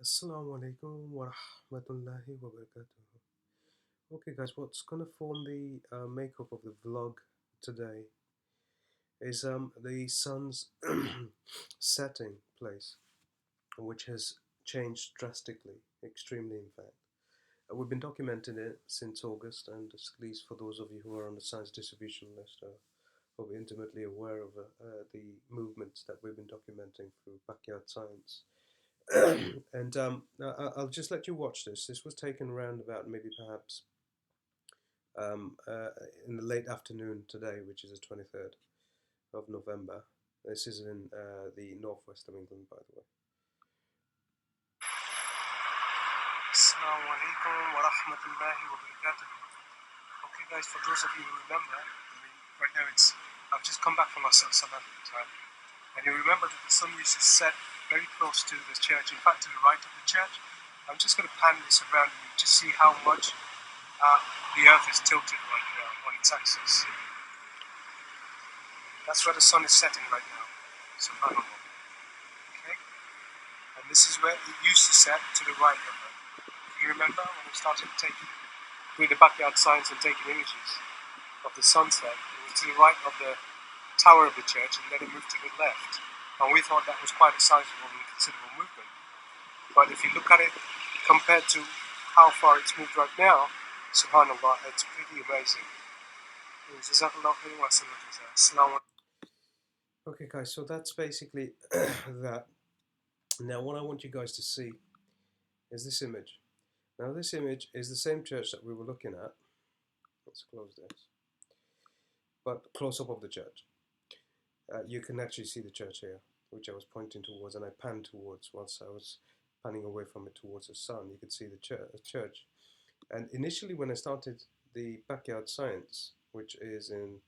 Assalamu alaikum wa rahmatullahi wa barakatuh. Okay, guys, what's gonna form the makeup of the vlog today is the sun's setting place, which has changed drastically, extremely, in fact. We've been documenting it since August, and at least for those of you who are on the science distribution list, are intimately aware of the movements that we've been documenting through backyard science. And I'll just let you watch this. This was taken around about maybe perhaps um, uh, in the late afternoon today, which is the 23rd of November. This is in the northwest of England, by the way. Assalamu alaikum wa rahmatullahi wa barakatuh. Okay, guys, for those of you who remember, right now I've just come back from our Salah time, and you remember that the sun used to set very close to the church, in fact, to the right of the church. I'm just going to pan this around and you just see how much the earth is tilted right now on its axis. That's where the sun is setting right now. Subhanallah. Okay? And this is where it used to set to the right of it. You remember when we started doing the backyard science and taking images of the sunset, it was to the right of the tower of the church, and then it moved to the left. And we thought that was quite a sizable and considerable movement. But if you look at it compared to how far it's moved right now, subhanallah, it's pretty amazing. Okay, guys, so that's basically that. Now, what I want you guys to see is this image. Now, this image is the same church that we were looking at. Let's close this. But close up of the church. You can actually see the church here, which I was pointing towards, and I panned towards whilst I was panning away from it towards the sun. You could see the church. And initially, when I started the backyard science, which is in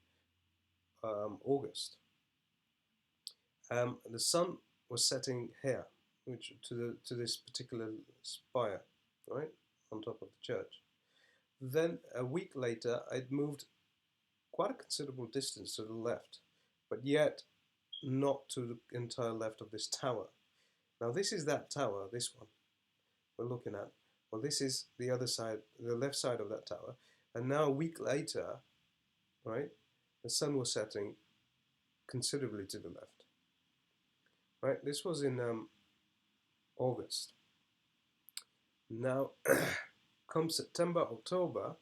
August, the sun was setting here, which to this particular spire, right on top of the church. Then a week later, I'd moved quite a considerable distance to the left, but yet not to the entire left of this tower. Now this is that tower, this one we're looking at. Well, this is the other side, the left side of that tower. And now a week later, right, the sun was setting considerably to the left. Right, this was in August. Now, come September, October,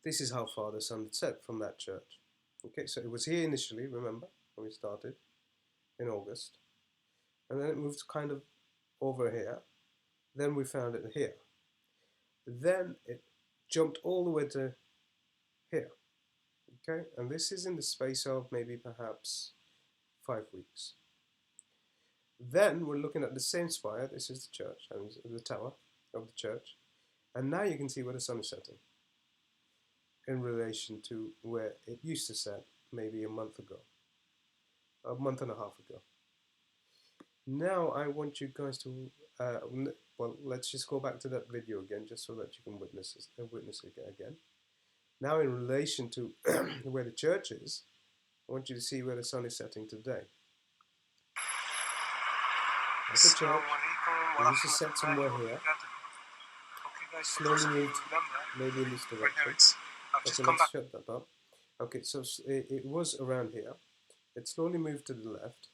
this is how far the sun had set from that church. Okay, so it was here initially, remember, when we started in August. And then it moved kind of over here. Then we found it here. Then it jumped all the way to here. Okay, and this is in the space of maybe perhaps 5 weeks. Then we're looking at the same spire. This is the church and the tower of the church. And now you can see where the sun is setting in relation to where it used to set maybe a month ago, a month and a half ago. Now I want you guys to, well, let's just go back to that video again, just so that you can witness it again. Now in relation to where the church is, I want you to see where the sun is setting today. That's the church. It used to set somewhere here. Slowly moved maybe in this direction. Okay, let's shut that up. Okay, so it was around here. It slowly moved to the left.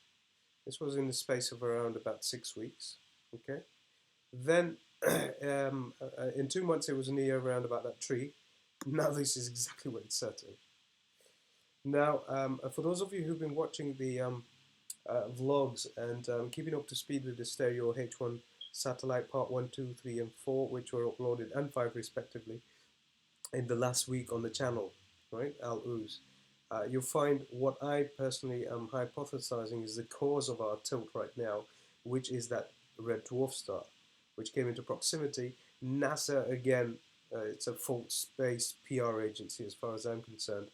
This was in the space of around about 6 weeks. Okay. Then in 2 months it was near around about that tree. Now this is exactly where it's setting. Now, for those of you who've been watching the vlogs and keeping up to speed with the Stereo H1 satellite part 1, 2, 3 and 4, which were uploaded, and 5 respectively, in the last week on the channel, right, Al-Uz, you'll find what I personally am hypothesizing is the cause of our tilt right now, which is that red dwarf star, which came into proximity. NASA, again, it's a false-based PR agency as far as I'm concerned.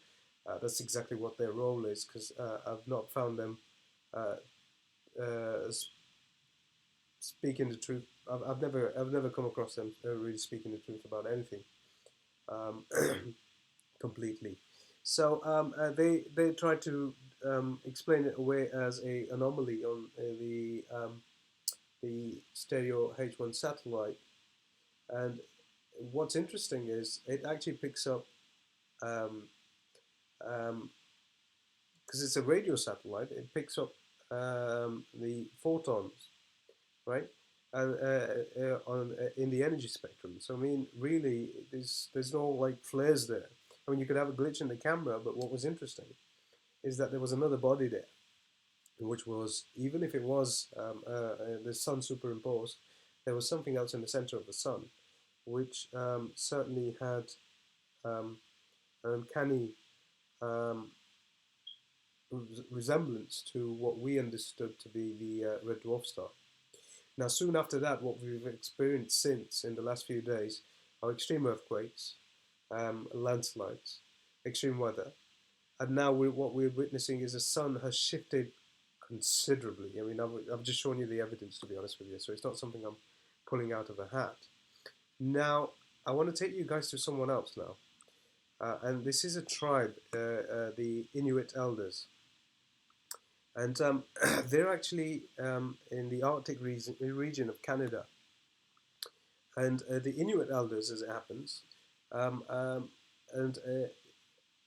That's exactly what their role is, because I've not found them speaking the truth. I've never come across them really speaking the truth about anything completely. So they try to explain it away as a anomaly on the stereo H1 satellite. And what's interesting is it actually picks up um, um, because it's a radio satellite. It picks up the photons, right? And on in the energy spectrum. So I mean, really, there's no like flares there. I mean, you could have a glitch in the camera, but what was interesting is that there was another body there, which was, even if it was the sun superimposed, there was something else in the center of the sun, which certainly had an uncanny um, resemblance to what we understood to be the red dwarf star. Now, soon after that, what we've experienced since in the last few days are extreme earthquakes, landslides, extreme weather, and now what we're witnessing is the sun has shifted considerably. I mean, I've just shown you the evidence, to be honest with you, so it's not something I'm pulling out of a hat. Now, I want to take you guys to someone else now, and this is a tribe, the Inuit elders, and they're actually in the Arctic region of Canada, and the Inuit elders, as it happens, um, um, and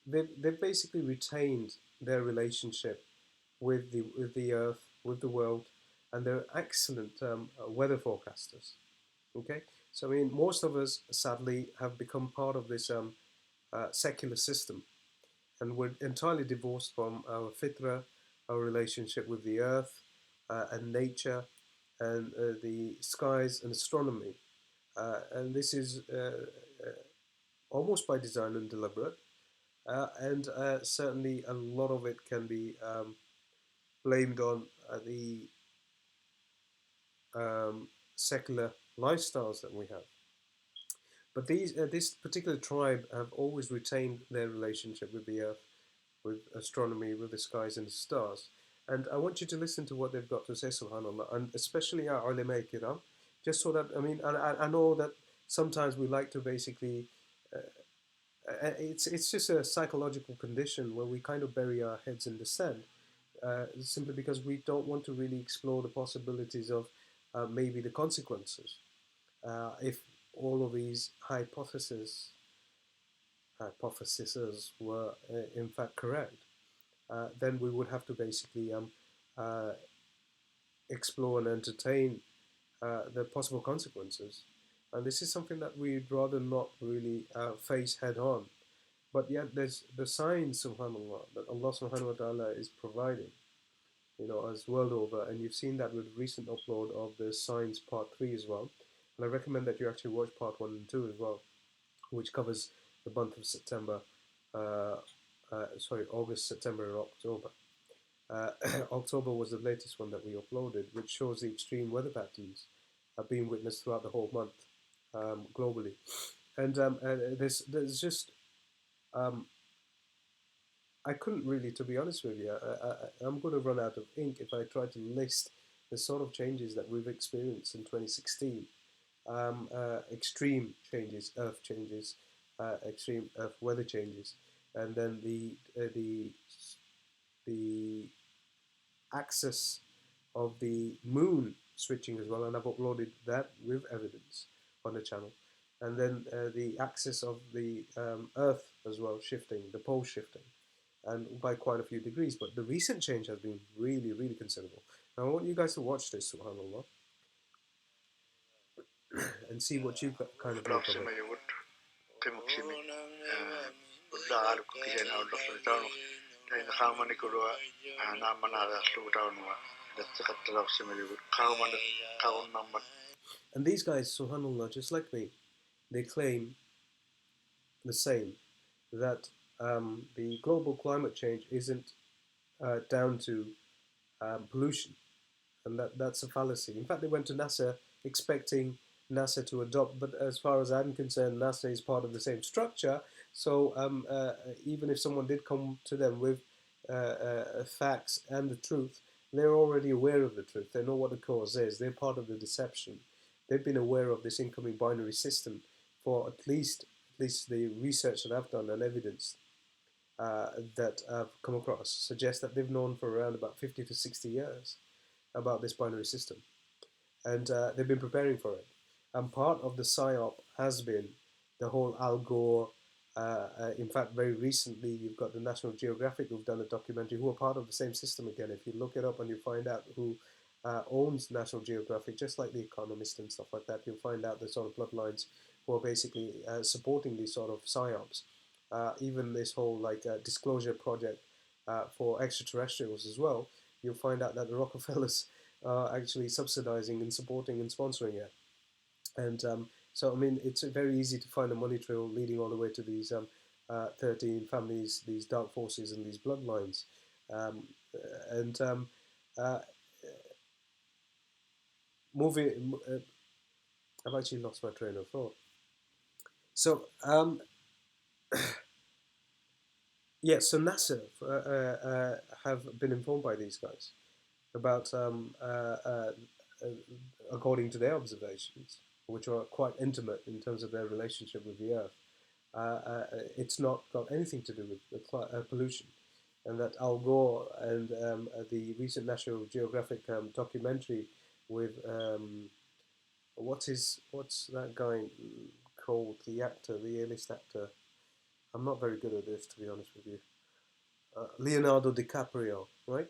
they've basically retained their relationship with the earth, with the world, and they're excellent weather forecasters. Okay, so I mean, most of us sadly have become part of this secular system, and we're entirely divorced from our fitra, our relationship with the earth and nature, and the skies and astronomy. And this is almost by design and deliberate, and certainly a lot of it can be blamed on the secular lifestyles that we have. But this particular tribe have always retained their relationship with the earth, with astronomy, with the skies and the stars. And I want you to listen to what they've got to say, subhanAllah, and especially our ulama kiram, just so that, I mean, I know that sometimes we like to basically, it's just a psychological condition where we kind of bury our heads in the sand, simply because we don't want to really explore the possibilities of maybe the consequences. If all of these hypotheses were in fact correct, then we would have to basically uh, explore and entertain the possible consequences. And this is something that we'd rather not really face head on. But yet there's the signs, subhanAllah, that Allah subhanahu wa ta'ala is providing, as world over. And you've seen that with the recent upload of the Signs Part 3 as well. And I recommend that you actually watch Part 1 and 2 as well, which covers the month of September, August, September, and October. October was the latest one that we uploaded, which shows the extreme weather patterns being witnessed throughout the whole month globally. And there's just um, I couldn't really, to be honest with you. I'm going to run out of ink if I try to list the sort of changes that we've experienced in 2016. Extreme changes, earth changes, extreme earth weather changes, and then the axis of the moon switching as well, and I've uploaded that with evidence on the channel. And then the axis of the Earth as well shifting, the pole shifting, and by quite a few degrees. But the recent change has been really, really considerable. Now I want you guys to watch this, subhanAllah, and see what you kind of make of it. And these guys, subhanAllah, just like me, they claim the same, that the global climate change isn't down to pollution, and that's a fallacy. In fact, they went to NASA expecting NASA to adopt, but as far as I'm concerned, NASA is part of the same structure. So even if someone did come to them with facts and the truth, they're already aware of the truth. They know what the cause is. They're part of the deception. They've been aware of this incoming binary system for at least the research that I've done and evidence. that I've come across suggest that they've known for around about 50 to 60 years about this binary system, and they've been preparing for it. And part of the psyop has been the whole Al Gore. In fact, very recently, you've got the National Geographic who've done a documentary who are part of the same system again. If you look it up and you find out who owns National Geographic, just like The Economist and stuff like that, you'll find out the sort of bloodlines who are basically supporting these sort of psyops. Even this whole like disclosure project for extraterrestrials as well, you'll find out that the Rockefellers are actually subsidizing and supporting and sponsoring it. And so, I mean, it's very easy to find a money trail leading all the way to these 13 families, these dark forces, and these bloodlines. Um, and uh, moving, I've actually lost my train of thought. So, yeah, so NASA have been informed by these guys about, according to their observations, which are quite intimate in terms of their relationship with the Earth, it's not got anything to do with pollution. And that Al Gore and the recent National Geographic documentary with what's that guy called, the actor, the A-list actor. I'm not very good at this, to be honest with you. Leonardo DiCaprio, right?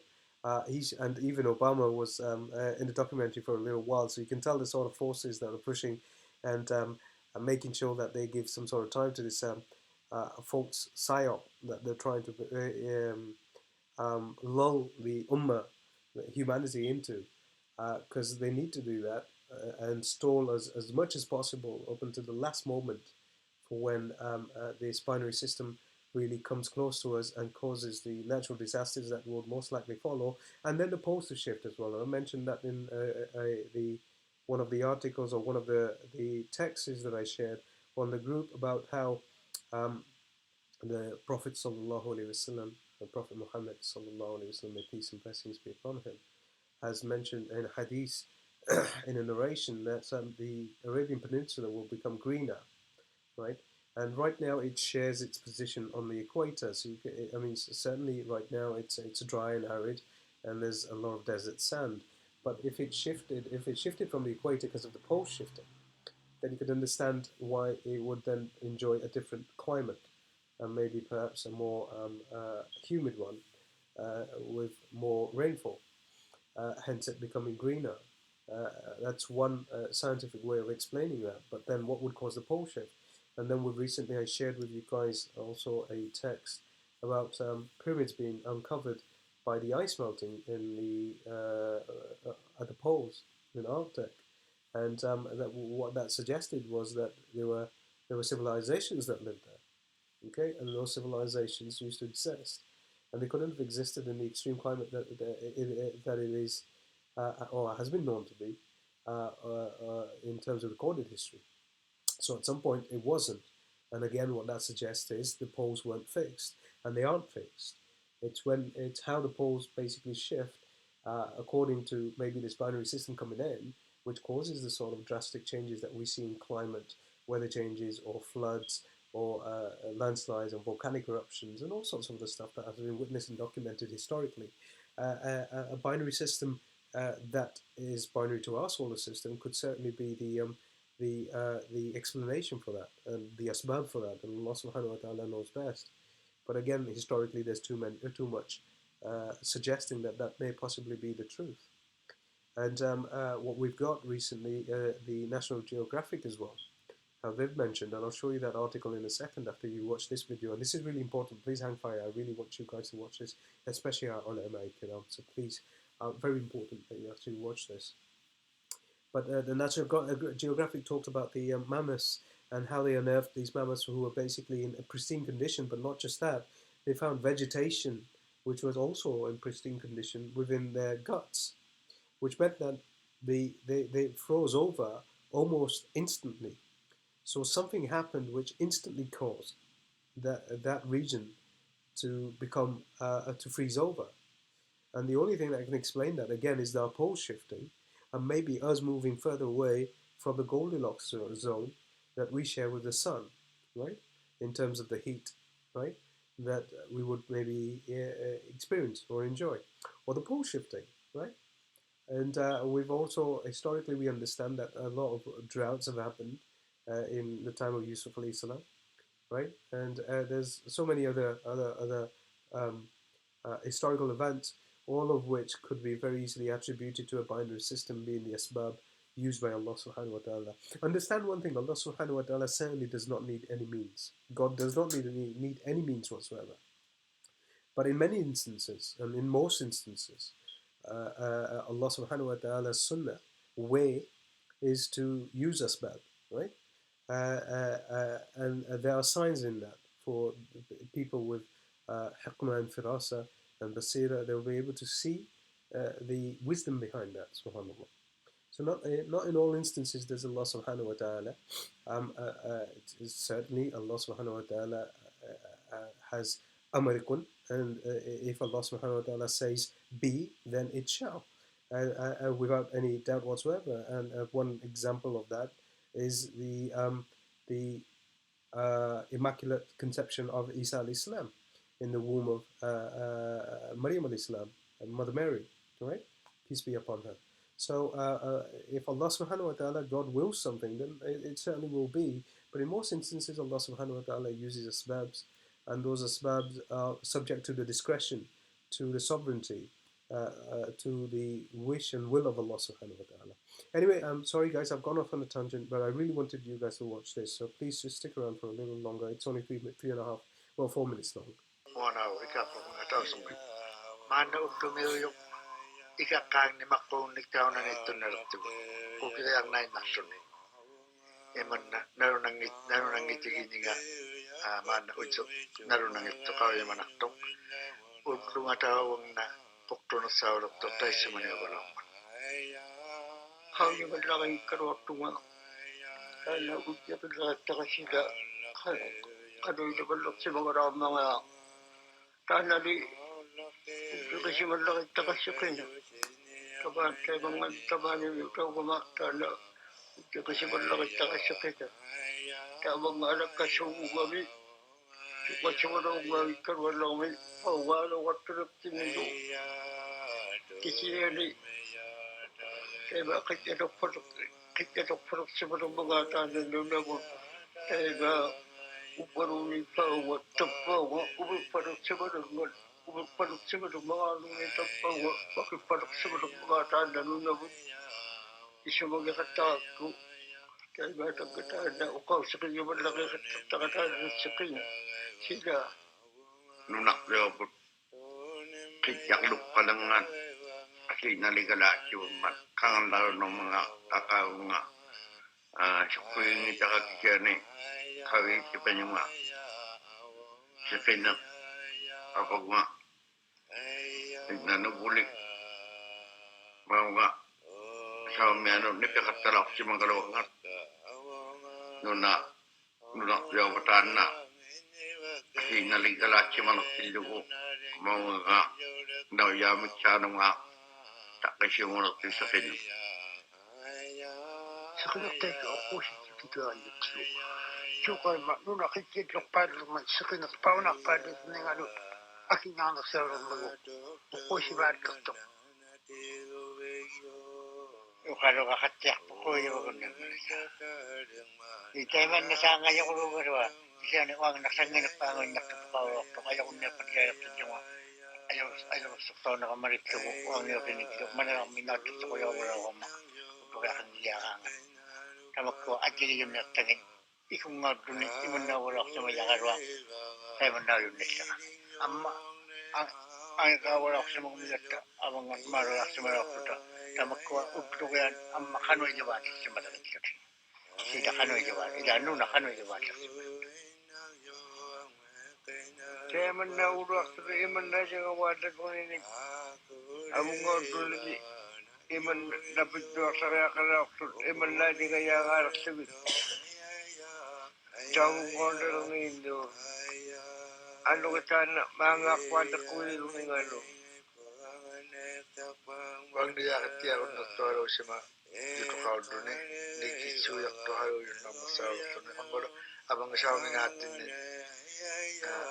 He's and even Obama was in the documentary for a little while, so you can tell the sort of forces that are pushing and making sure that they give some sort of time to this false psyop that they're trying to lull the ummah, humanity into, because they need to do that and stall as much as possible up until the last moment for when this binary system really comes close to us and causes the natural disasters that would most likely follow, and then the poles to shift as well. And I mentioned that in the one of the articles or one of the texts that I shared on the group about how um, the Prophet sallallahu alaihi wasallam, the Prophet Muhammad sallallahu alaihi wasallam, may peace and blessings be upon him, has mentioned in a hadith, in a narration, that the Arabian Peninsula will become greener, right? And right now it shares its position on the equator. So I mean, certainly right now it's dry and arid, and there's a lot of desert sand. But if it shifted from the equator because of the pole shifting, then you could understand why it would then enjoy a different climate, and maybe perhaps a more humid one with more rainfall, hence it becoming greener. That's one scientific way of explaining that. But then what would cause the pole shift? And then recently I shared with you guys also a text about pyramids being uncovered by the ice melting in at the poles in Arctic, and what that suggested was that there were civilizations that lived there, okay, and those civilizations used to exist, and they couldn't have existed in the extreme climate that it is or has been known to be in terms of recorded history. So at some point it wasn't. And again, what that suggests is the poles weren't fixed, and they aren't fixed. It's how the poles basically shift according to maybe this binary system coming in, which causes the sort of drastic changes that we see in climate, weather changes, or floods, or landslides, and volcanic eruptions, and all sorts of other stuff that has been witnessed and documented historically. A binary system that is binary to our solar system could certainly be the explanation for that and the asbab for that, and Allah subhanahu wa ta'ala knows best. But again, historically, there's too much suggesting that that may possibly be the truth. And what we've got recently, the National Geographic as well, how they've mentioned, and I'll show you that article in a second after you watch this video. And this is really important. Please hang fire. I really want you guys to watch this, especially our ulama, so please, very important that you actually watch this. But the National Geographic talked about the mammoths and how they unearthed these mammoths who were basically in a pristine condition. But not just that, they found vegetation which was also in pristine condition within their guts, which meant that they froze over almost instantly. So something happened which instantly caused that region to become to freeze over. And the only thing that can explain that, again, is our pole shifting and maybe us moving further away from the Goldilocks zone that we share with the sun, right? In terms of the heat, right? that we would maybe experience or enjoy, or the pole shifting, right? And we've also historically we understand that a lot of droughts have happened in the time of Yusuf alayhi salam, right? And there's so many other um, historical events, all of which could be very easily attributed to a binary system being the asbab used by Allah subhanahu wa ta'ala. Understand one thing, Allah subhanahu wa ta'ala certainly does not need any means. God does not need any means whatsoever. But in many instances, and in most instances, Allah subhanahu wa ta'ala's sunnah way is to use asbab, right? And there are signs in that for people with hikmah and firasa and basira. They'll be able to see the wisdom behind that, subhanAllah. So not in all instances does Allah subhanahu wa ta'ala, certainly Allah subhanahu wa ta'ala has amarikun, and if Allah subhanahu wa ta'ala says be, then it shall, without any doubt whatsoever. And one example of that is the immaculate conception of Isa alayhi salam in the womb of Maryam alayhi salam, Mother Mary, right? Peace be upon her. So if Allah subhanahu wa ta'ala, God wills something, then it certainly will be. But in most instances, Allah subhanahu wa ta'ala uses asbabs, and those asbabs are subject to the discretion, to the sovereignty, to the wish and will of Allah subhanahu wa ta'ala. Anyway, I'm sorry guys, I've gone off on a tangent, but I really wanted you guys to watch this, so please just stick around for a little longer. It's only three and a half, well, 4 minutes long.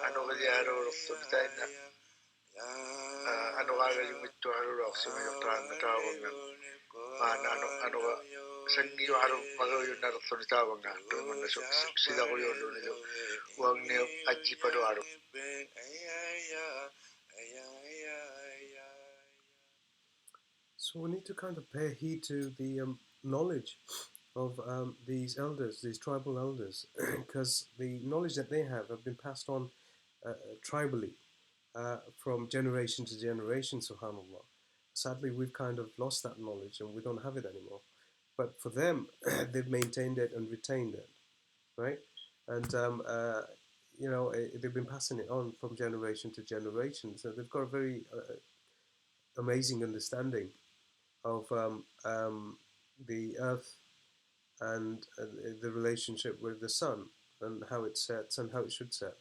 ano galyaro rokso bitayna ano ga yumitto aro rokso me tran tawanga ano ga sangi aro magayo na rokso tawanga to man so sila ko yo do ne wag ne aji pado aro. So we need to kind of pay heed to the knowledge of these elders, these tribal elders, because the knowledge that they have been passed on tribally from generation to generation, subhanAllah. Sadly, we've kind of lost that knowledge and we don't have it anymore. But for them, they've maintained it and retained it, right? And they've been passing it on from generation to generation. So they've got a very amazing understanding of the earth and the relationship with the sun and how it sets and how it should set.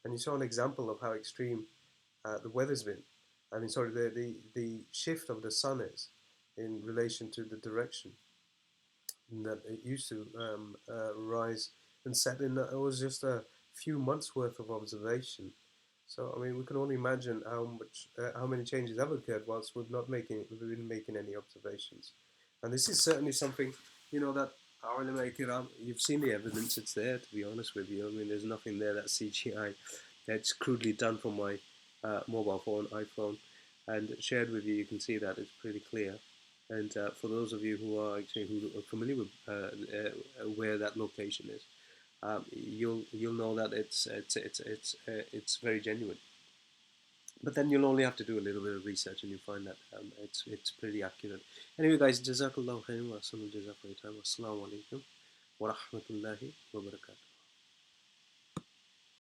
And you saw an example of how extreme the weather's been. I mean, sorry, the shift of the sun is in relation to the direction that it used to rise and set in. It was just a few months worth of observation. So I mean, we can only imagine how many changes have occurred whilst we've been making any observations. And this is certainly something, that our ulama kiram, you've seen the evidence, it's there, to be honest with you. I mean, there's nothing there that's CGI, that's crudely done from my mobile phone, iPhone, and shared with you. You can see that it's pretty clear. And for those of you who are familiar with where that location is, you'll know that it's very genuine. But then you'll only have to do a little bit of research and you'll find that it's pretty accurate. Anyway, guys, jazakallahu khairan wa assalamu alaikum wa rahmatullahi wa barakatuh.